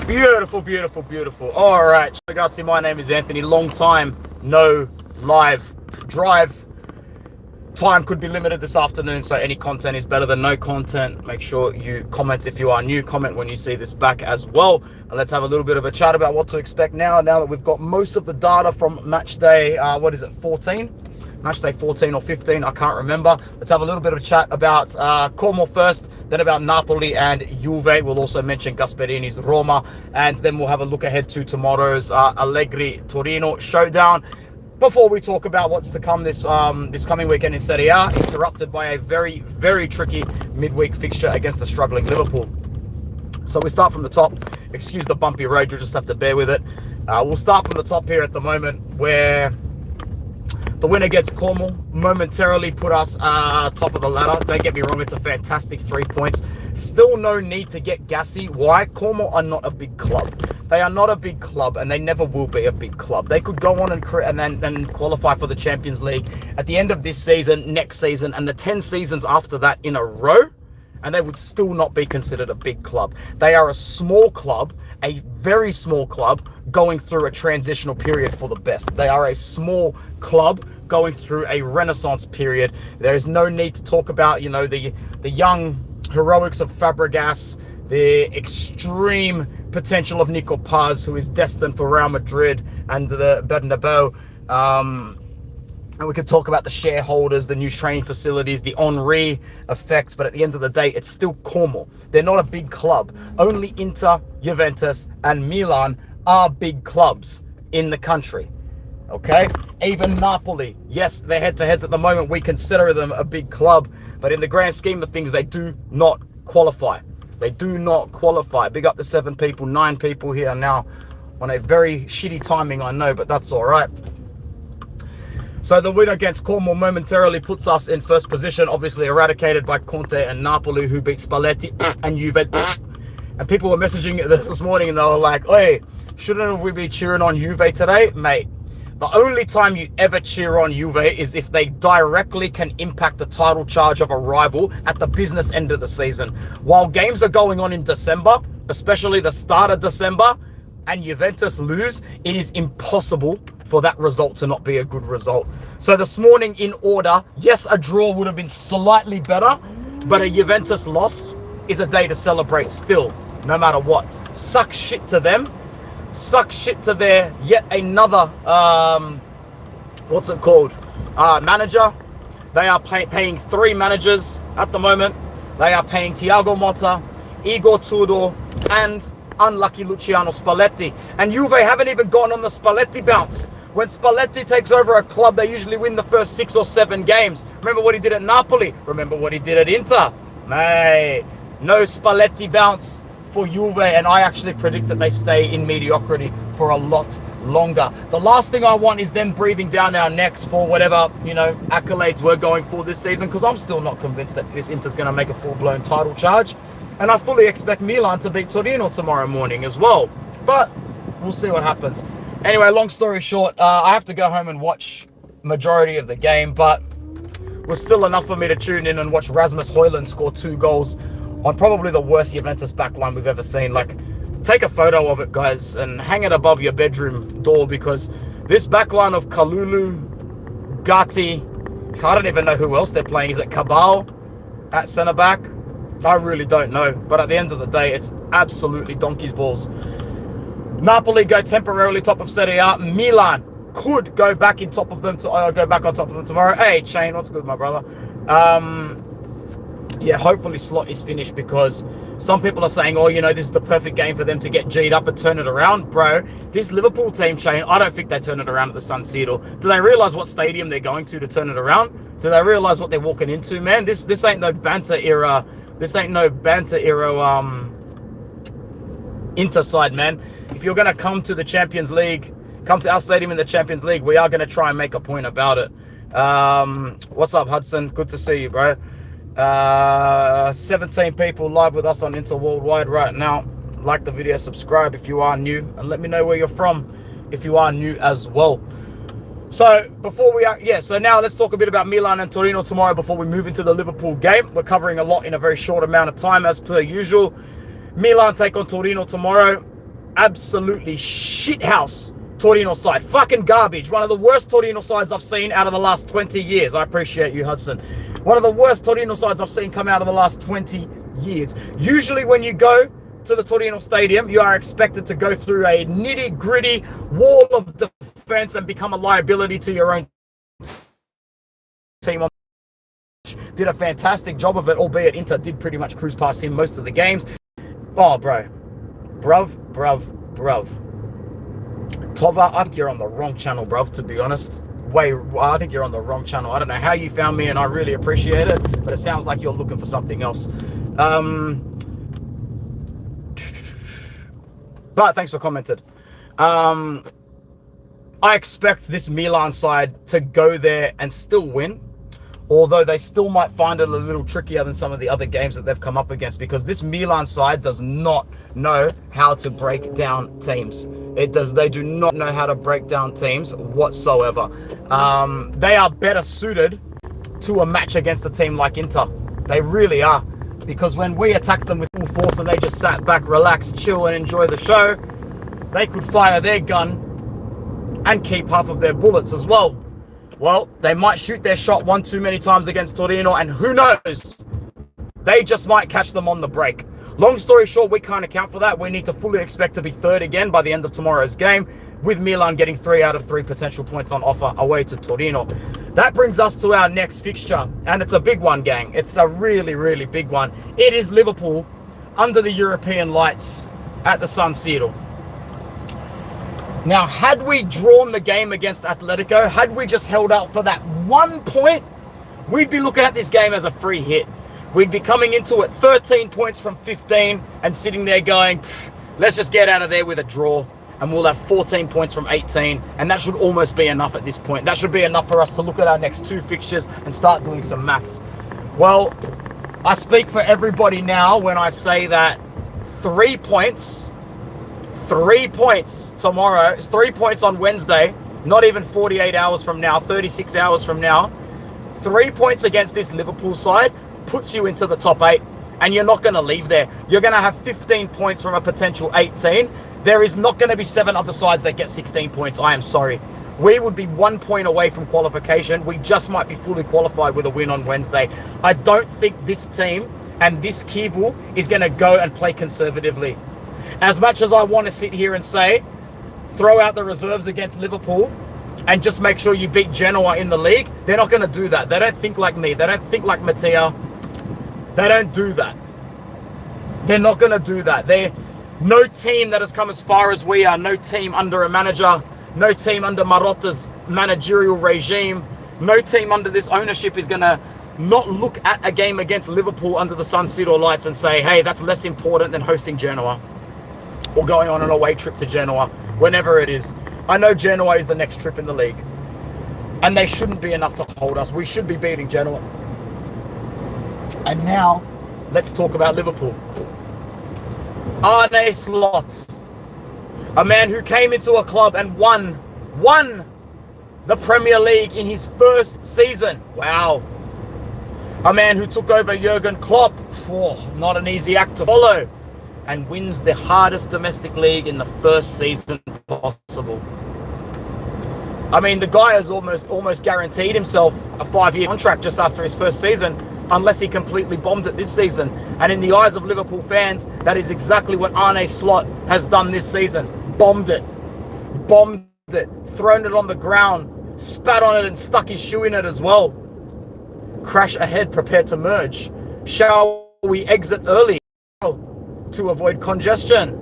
Beautiful, beautiful, beautiful. All right, ragazzi, my name is Anthony. Long time no live drive. Time could be limited this afternoon, so any content is better than no content. Make sure you comment if you are new. Comment when you see this back as well. And let's have a little bit of a chat about what to expect now that we've got most of the data from match day, 14? Match day 14 or 15, I can't remember. Let's have a little bit of a chat about Como first, then about Napoli and Juve. We'll also mention Gasperini's Roma, and then we'll have a look ahead to tomorrow's Allegri-Torino showdown. Before we talk about what's to come this coming weekend in Serie A, interrupted by a very, very tricky midweek fixture against a struggling Liverpool. So we start from the top. Excuse the bumpy road, you'll just have to bear with it. We'll start from the top here at the moment, where the win against Como momentarily put us top of the ladder. Don't get me wrong, it's a fantastic 3 points. Still no need to get gassy. Why? Como are not a big club. They are not a big club, and they never will be a big club. They could go on and then qualify for the Champions League at the end of this season, next season, and the 10 seasons after that in a row, and they would still not be considered a big club. They are a small club, a very small club, going through a transitional period for the best. They are a small club going through a renaissance period. There is no need to talk about, the young heroics of Fabregas, the extreme potential of Nico Paz, who is destined for Real Madrid and the Bernabeu. And we could talk about the shareholders, the new training facilities, the Henry effect. But at the end of the day, it's still Como. They're not a big club. Only Inter, Juventus, and Milan are big clubs in the country. Okay? Even Napoli. Yes, they're head-to-heads at the moment. We consider them a big club. But in the grand scheme of things, they do not qualify. They do not qualify. Big up to 7 people, 9 people here now on a very shitty timing, I know, but that's all right. So the win against Como momentarily puts us in first position, obviously eradicated by Conte and Napoli, who beat Spalletti and Juve. And people were messaging this morning, and they were like, "Hey, shouldn't we be cheering on Juve today?" Mate, the only time you ever cheer on Juve is if they directly can impact the title charge of a rival at the business end of the season. While games are going on in December, especially the start of December, and Juventus lose, it is impossible for that result to not be a good result. So this morning, in order, yes, a draw would have been slightly better, but a Juventus loss is a day to celebrate still, no matter what. Suck shit to them. Suck shit to their yet another, manager. They are paying 3 managers at the moment. They are paying Thiago Motta, Igor Tudor, and unlucky Luciano Spalletti. And Juve haven't even gone on the Spalletti bounce. When Spalletti takes over a club, they usually win the first 6 or 7 games. Remember what he did at Napoli. Remember what he did at Inter. Mate, no Spalletti bounce for Juve, and I actually predict that they stay in mediocrity for a lot longer. The last thing I want is them breathing down our necks for whatever, accolades we're going for this season, because I'm still not convinced that this Inter's going to make a full-blown title charge. And I fully expect Milan to beat Torino tomorrow morning as well. But we'll see what happens. Anyway, long story short, I have to go home and watch majority of the game, but it was still enough for me to tune in and watch Rasmus Højlund score 2 goals on probably the worst Juventus backline we've ever seen. Like, take a photo of it, guys, and hang it above your bedroom door, because this backline of Kalulu, Gatti, I don't even know who else they're playing. Is it Cabal at centre-back? I really don't know. But at the end of the day, it's absolutely donkey's balls. Napoli go temporarily top of Serie A. Milan could go back on top of them tomorrow. Hey, Shane, what's good, my brother? Yeah, hopefully Slot is finished, because some people are saying, oh, this is the perfect game for them to get G'd up and turn it around. Bro, this Liverpool team, Shane, I don't think they turn it around at the San Siro. Do they realise what stadium they're going to turn it around? Do they realise what they're walking into, man? This ain't no banter era. This ain't no banter era Inter side, man. If you're going to come to the Champions League, come to our stadium in the Champions League, we are going to try and make a point about it. What's up, Hudson? Good to see you, bro. 17 people live with us on Inter Worldwide right now. Like the video, subscribe if you are new, and let me know where you're from if you are new as well. So so now let's talk a bit about Milan and Torino tomorrow before we move into the Liverpool game. We're covering a lot in a very short amount of time as per usual. Milan take on Torino tomorrow. absolutely shithouse Torino side. Fucking garbage. One of the worst Torino sides I've seen out of the last 20 years. I appreciate you, Hudson. One of the worst Torino sides I've seen come out of the last 20 years. Usually when you go to the Torino Stadium, you are expected to go through a nitty-gritty wall of defense and become a liability to your own team. Did a fantastic job of it, albeit Inter did pretty much cruise past him most of the games. Oh, bruv. Tova, I think you're on the wrong channel, bruv, to be honest. I think you're on the wrong channel. I don't know how you found me, and I really appreciate it, but it sounds like you're looking for something else. But thanks for commenting. I expect this Milan side to go there and still win, although they still might find it a little trickier than some of the other games that they've come up against, because this Milan side does not know how to break down teams. They do not know how to break down teams whatsoever. They are better suited to a match against a team like Inter. They really are. Because when we attacked them with full force and they just sat back, relaxed, chill, and enjoy the show, they could fire their gun and keep half of their bullets as well. Well, they might shoot their shot one too many times against Torino, and who knows? They just might catch them on the break. Long story short, we can't account for that. We need to fully expect to be third again by the end of tomorrow's game, with Milan getting 3 out of 3 potential points on offer away to Torino. That brings us to our next fixture, and it's a big one, gang. It's a really, really big one. It is Liverpool under the European lights at the San Siro. Now, had we drawn the game against Atletico, had we just held out for that 1 point, we'd be looking at this game as a free hit. We'd be coming into it 13 points from 15 and sitting there going, let's just get out of there with a draw. And we'll have 14 points from 18. And that should almost be enough at this point. That should be enough for us to look at our next 2 fixtures and start doing some maths. Well, I speak for everybody now when I say that 3 points tomorrow, it's 3 points on Wednesday, not even 48 hours from now, 36 hours from now. 3 points against this Liverpool side puts you into the top 8, and you're not going to leave there. You're going to have 15 points from a potential 18. There is not going to be 7 other sides that get 16 points. I am sorry. We would be 1 point away from qualification. We just might be fully qualified with a win on Wednesday. I don't think this team and this Kivu is going to go and play conservatively. As much as I want to sit here and say, throw out the reserves against Liverpool and just make sure you beat Genoa in the league, they're not going to do that. They don't think like me. They don't think like Mattia. They don't do that. They're not going to do that. No team that has come as far as we are, no team under a manager, no team under Marotta's managerial regime, no team under this ownership is going to not look at a game against Liverpool under the San Siro lights and say, hey, that's less important than hosting Genoa or going on an away trip to Genoa, whenever it is. I know Genoa is the next trip in the league, and they shouldn't be enough to hold us. We should be beating Genoa. And now, let's talk about Liverpool. Arne Slot, a man who came into a club and won the Premier League in his first season. Wow. A man who took over Jurgen Klopp, not an easy act to follow, and wins the hardest domestic league in the first season possible. I mean, the guy has almost guaranteed himself a 5-year contract just after his first season, unless he completely bombed it this season. And in the eyes of Liverpool fans, that is exactly what Arne Slot has done this season. Bombed it, thrown it on the ground, spat on it and stuck his shoe in it as well. Crash ahead, prepare to merge. Shall we exit early to avoid congestion?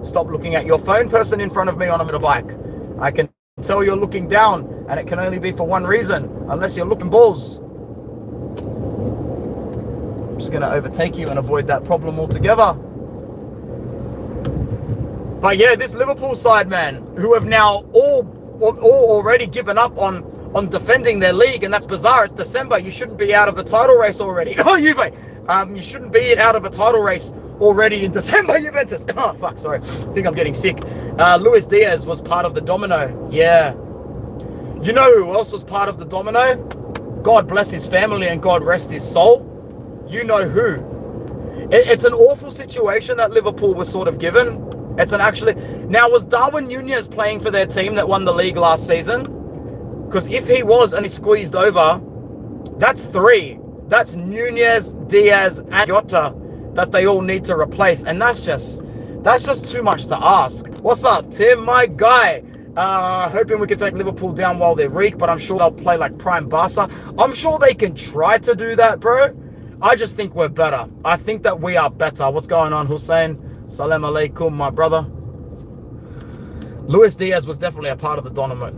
Stop looking at your phone, person in front of me on a motorbike. I can tell you're looking down, and it can only be for one reason, unless you're looking balls. I'm just going to overtake you and avoid that problem altogether. But yeah, this Liverpool side, man, who have now all already given up on defending their league, and that's bizarre. It's December. You shouldn't be out of the title race already. Oh, Juve! You shouldn't be out of a title race already in December, Juventus. Oh, fuck, sorry. I think I'm getting sick. Luis Diaz was part of the domino. Yeah. You know who else was part of the domino? God bless his family and God rest his soul. You know who. It's an awful situation that Liverpool was sort of given. It's an actually... Now, was Darwin Nunez playing for their team that won the league last season? Because if he was and he squeezed over, that's 3. That's Nunez, Diaz, and Jota that they all need to replace. And that's just too much to ask. What's up, Tim, my guy? Hoping we can take Liverpool down while they're weak, but I'm sure they'll play like prime Barca. I'm sure they can try to do that, bro. I just think we're better. I think that we are better. What's going on, Hussein? Salam alaikum, my brother. Luis Diaz was definitely a part of the domino.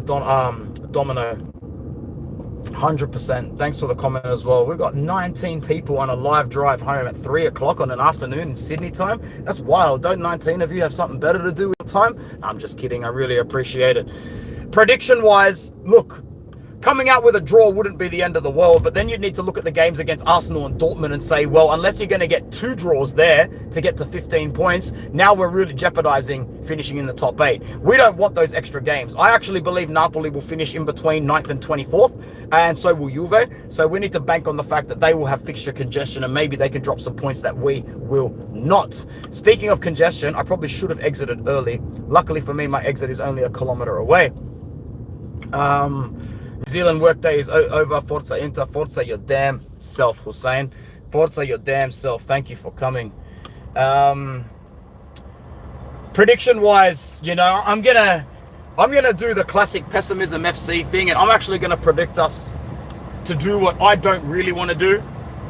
100%. Thanks for the comment as well. We've got 19 people on a live drive home at 3 o'clock on an afternoon in Sydney time. That's wild. Don't 19 of you have something better to do with time? I'm just kidding. I really appreciate it. Prediction wise, look, coming out with a draw wouldn't be the end of the world, but then you'd need to look at the games against Arsenal and Dortmund and say, well, unless you're going to get 2 draws there to get to 15 points, now we're really jeopardizing finishing in the top 8. We don't want those extra games. I actually believe Napoli will finish in between 9th and 24th, and so will Juve. So we need to bank on the fact that they will have fixture congestion and maybe they can drop some points that we will not. Speaking of congestion, I probably should have exited early. Luckily for me, my exit is only 1 kilometer away. New Zealand workday is over. Forza Inter. Forza your damn self, Hussein. Forza your damn self. Thank you for coming. Prediction wise, you know, I'm gonna do the classic pessimism FC thing, and I'm actually gonna predict us to do what I don't really want to do,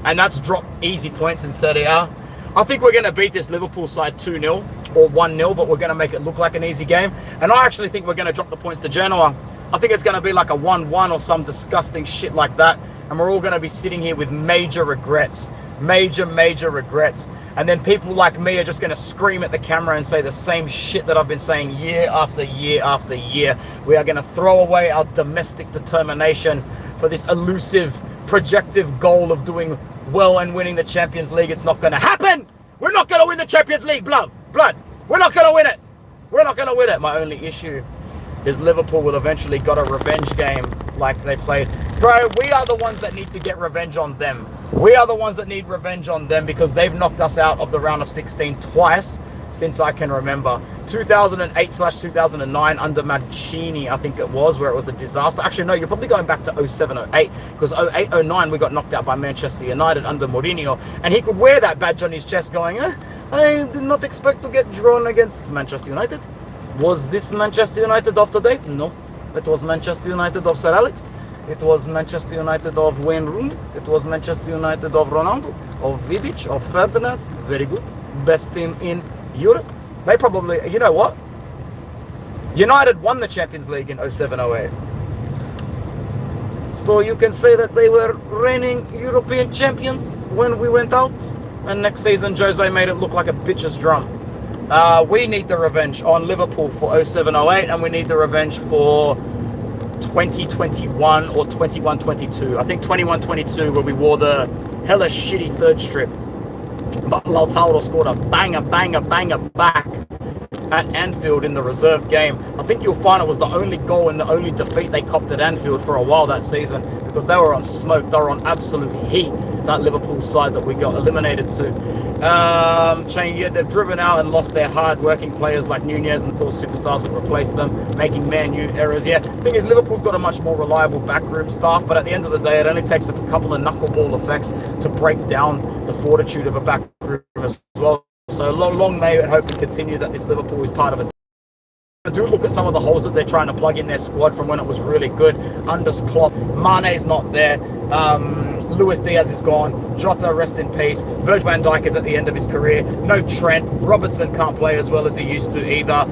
and that's drop easy points in Serie A. I think we're gonna beat this Liverpool side 2-0 or 1-0, but we're gonna make it look like an easy game. And I actually think we're gonna drop the points to Genoa. I think it's going to be like a 1-1 or some disgusting shit like that. And we're all going to be sitting here with major regrets. Major regrets. And then people like me are just going to scream at the camera and say the same shit that I've been saying year after year after year. We are going to throw away our domestic determination for this elusive, projective goal of doing well and winning the Champions League. It's not going to happen. We're not going to win the Champions League, blood. We're not going to win it. We're not going to win it. My only issue is Liverpool will eventually got a revenge game like they played. Bro, we are the ones that need to get revenge on them. We are the ones that need revenge on them because they've knocked us out of the round of 16 twice since I can remember. 2008/2009 under Mancini, I think it was, where it was a disaster. Actually, no, you're probably going back to 07/08 because 08/09 we got knocked out by Manchester United under Mourinho, and he could wear that badge on his chest going, I did not expect to get drawn against Manchester United. Was this Manchester United of today? No. It was Manchester United of Sir Alex. It was Manchester United of Wayne Rooney. It was Manchester United of Ronaldo, of Vidic, of Ferdinand. Very good. Best team in Europe. They probably, you know what? United won the Champions League in 07/08. So you can say that they were reigning European champions when we went out. And next season, Jose made it look like a bitch's drum. We need the revenge on Liverpool for 07/08, and we need the revenge for 2021 or 21/22. I think 21/22 where we wore the hella shitty third strip. But Lautaro scored a banger back at Anfield in the reserve game. I think you'll find it was the only goal and the only defeat they copped at Anfield for a while that season because they were on smoke. They were on absolute heat, that Liverpool side that we got eliminated to. Yeah, they've driven out and lost their hard-working players like Nunez and thought superstars would replace them, making man-u errors. Yeah, the thing is, Liverpool's got a much more reliable backroom staff, but at the end of the day, it only takes a couple of knuckleball effects to break down the fortitude of a backroom as well. So long may it hope and continue that this Liverpool is part of it. I do look at some of the holes that they're trying to plug in their squad from when it was really good. Under Klopp, Mane's not there. Luis Diaz is gone. Jota, rest in peace. Virgil van Dijk is at the end of his career. No Trent. Robertson can't play as well as he used to either.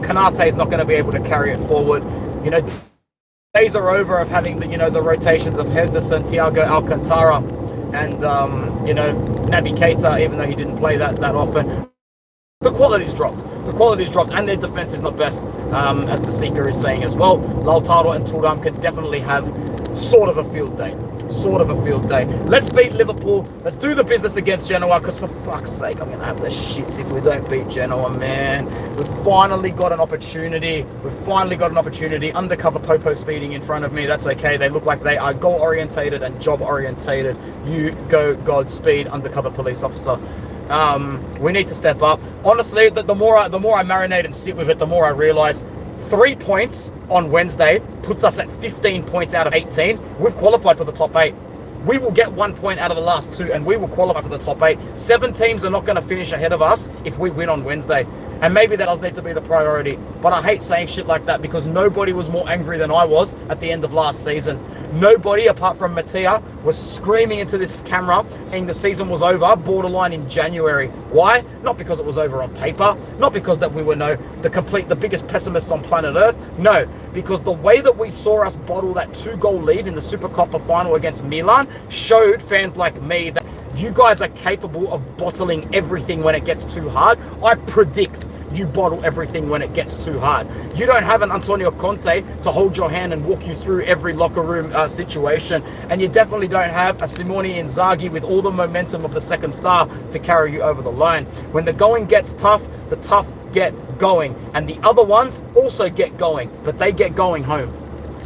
Kanate is not going to be able to carry it forward. You know, days are over of having the rotations of Henderson, Thiago Alcantara, and you know, Naby Keita, even though he didn't play that often. The quality's dropped. The quality's dropped, and their defense is not best, as the Seeker is saying as well. Lautaro and Thuram can definitely have sort of a field day. Let's beat Liverpool. Let's do the business against Genoa, because for fuck's sake, I'm going to have the shits if we don't beat Genoa, man. We've finally got an opportunity. Undercover Popo speeding in front of me. That's okay. They look like they are goal-orientated and job-orientated. You go, Godspeed, undercover police officer. We need to step up. Honestly, the more I marinate and sit with it, the more I realize 3 points on Wednesday puts us at 15 points out of 18. We've qualified for the top 8. We will get 1 point out of the last 2, and we will qualify for the top 8. 7 teams are not going to finish ahead of us if we win on Wednesday. And maybe that does need to be the priority. But I hate saying shit like that because nobody was more angry than I was at the end of last season. Nobody, apart from Mattia, was screaming into this camera saying the season was over, borderline in January. Why? Not because it was over on paper. Not because that we were the biggest pessimists on planet Earth. No, because the way that we saw us bottle that 2-goal lead in the Supercoppa final against Milan showed fans like me that you guys are capable of bottling everything when it gets too hard. I predict you bottle everything when it gets too hard. You don't have an Antonio Conte to hold your hand and walk you through every locker room situation. And you definitely don't have a Simone Inzaghi with all the momentum of the second star to carry you over the line. When the going gets tough, the tough get going. And the other ones also get going, but they get going home.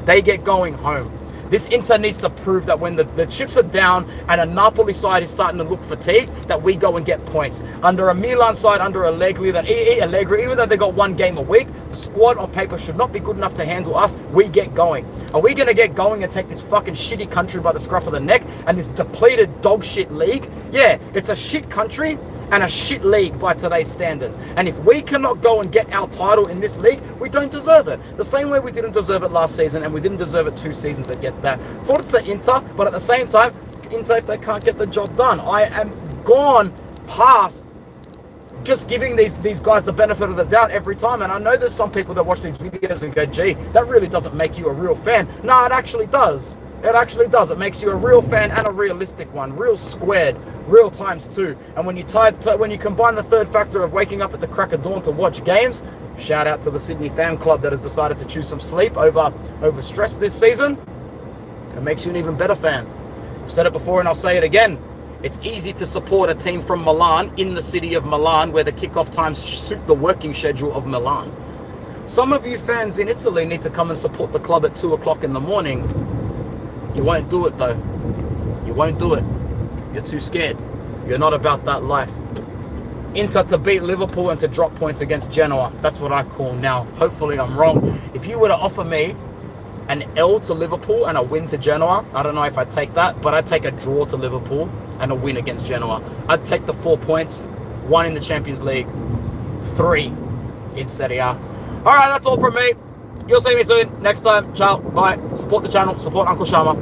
They get going home. This Inter needs to prove that when the chips are down and a Napoli side is starting to look fatigued, that we go and get points. Under a Milan side, under Allegri, even though they got 1 game a week, the squad on paper should not be good enough to handle us. We get going. Are we going to get going and take this fucking shitty country by the scruff of the neck and this depleted dog shit league? Yeah, it's a shit country and a shit league by today's standards. And if we cannot go and get our title in this league, we don't deserve it. The same way we didn't deserve it last season, and we didn't deserve it 2 seasons to get that. Forza Inter, but at the same time, Inter, if they can't get the job done, I am gone past just giving these guys the benefit of the doubt every time. And I know there's some people that watch these videos and go, gee, that really doesn't make you a real fan. No, it actually does. It actually does. It makes you a real fan and a realistic one. Real squared, real times 2. And when you combine the third factor of waking up at the crack of dawn to watch games, shout out to the Sydney fan club that has decided to choose some sleep over stress this season, it makes you an even better fan. I've said it before and I'll say it again. It's easy to support a team from Milan in the city of Milan where the kickoff times suit the working schedule of Milan. Some of you fans in Italy need to come and support the club at 2 o'clock in the morning. You won't do it though. You won't do it. You're too scared. You're not about that life. Inter to beat Liverpool and to drop points against Genoa. That's what I call now. Hopefully I'm wrong. If you were to offer me an L to Liverpool and a win to Genoa, I don't know if I'd take that, but I'd take a draw to Liverpool and a win against Genoa. I'd take the 4 points, 1 in the Champions League, 3 in Serie A. All right, that's all from me. You'll see me soon. Next time. Ciao. Bye. Support the channel. Support Uncle Shama.